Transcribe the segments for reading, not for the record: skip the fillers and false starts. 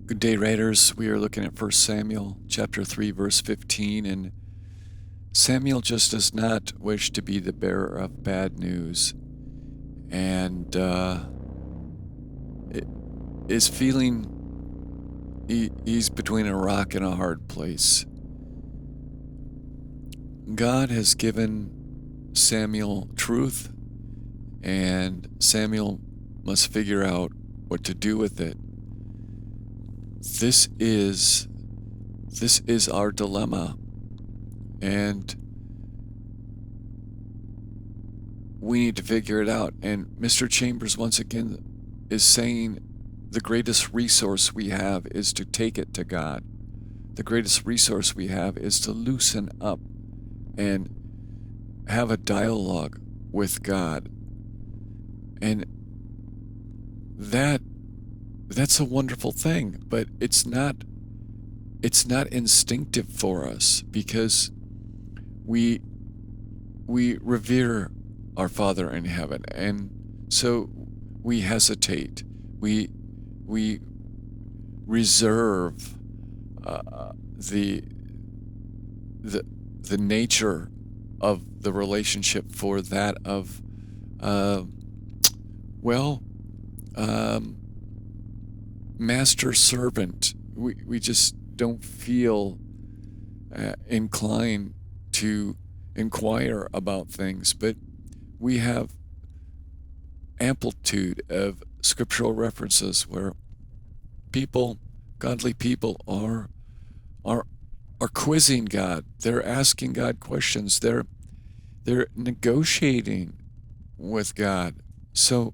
Good day, Raiders. We are looking at 1 Samuel chapter 3, verse 15, and Samuel just does not wish to be the bearer of bad news, and is feeling he's between a rock and a hard place. God has given Samuel truth, and Samuel must figure out what to do with it. This is our dilemma, and we need to figure it out. And Mr. Chambers once again is saying the greatest resource we have is to take it to God. The greatest resource we have is to loosen up and have a dialogue with God. And that's a wonderful thing, but it's not instinctive for us, because we revere our Father in heaven, and so we hesitate. We reserve the nature of the relationship for that of master servant. We just don't feel inclined to inquire about things, but we have amplitude of scriptural references where godly people are quizzing God. They're asking God questions. They're negotiating with God. So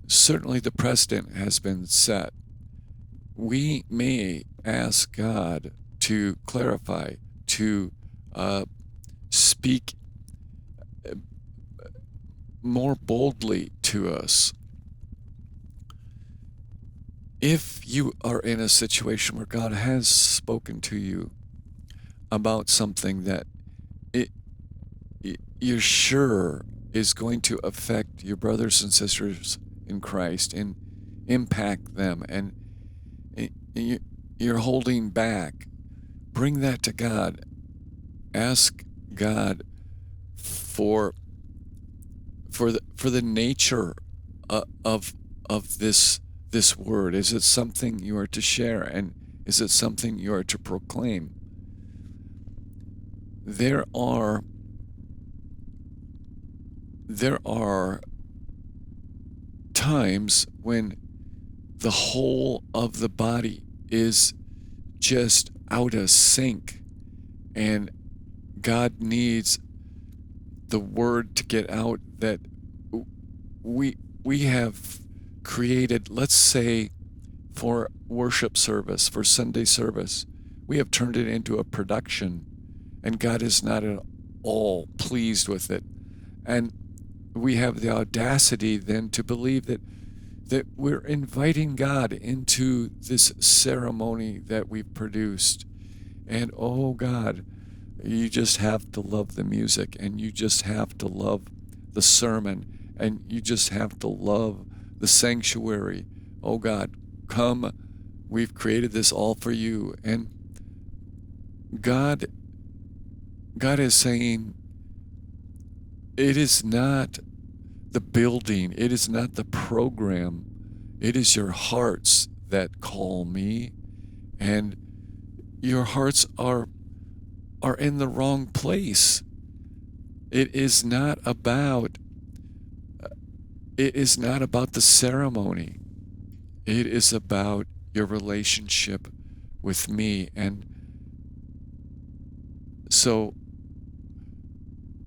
certainly the precedent has been set. We may ask God to clarify, to speak more boldly to us. If you are in a situation where God has spoken to you about something that you're sure is going to affect your brothers and sisters in Christ and impact them, and you're holding back, bring that to God. Ask God for the nature of this word. Is it something you are to share, and is it something you are to proclaim? There are times when the whole of the body is just out of sync, and God needs the word to get out that we have created. Let's say for worship service, for Sunday service, we have turned it into a production, and God is not at all pleased with it. And we have the audacity then to believe that we're inviting God into this ceremony that we've produced. And oh God, you just have to love the music, and you just have to love the sermon, and you just have to love the sanctuary. Oh God, come, we've created this all for you. And God is saying, it is not the building, it is not the program, it is your hearts that call me, and your hearts are in the wrong place. It is not about the ceremony. It is about your relationship with me. And so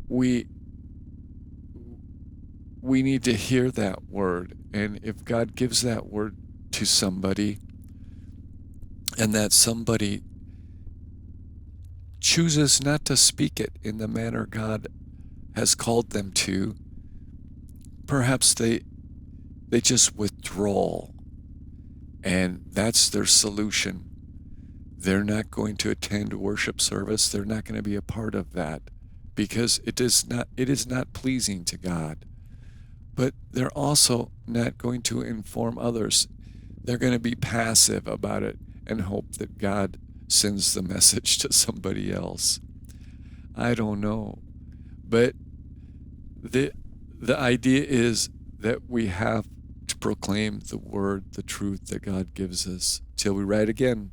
we need to hear that word. And if God gives that word to somebody, and that somebody chooses not to speak it in the manner God has called them to, perhaps they just withdraw, and that's their solution. They're not going to attend worship service. They're not going to be a part of that, because it is not pleasing to God. But they're also not going to inform others. they're going to be passive about it and hope that God sends the message to somebody else. I don't know. But the idea is that we have to proclaim the word, the truth that God gives us. Till we write again.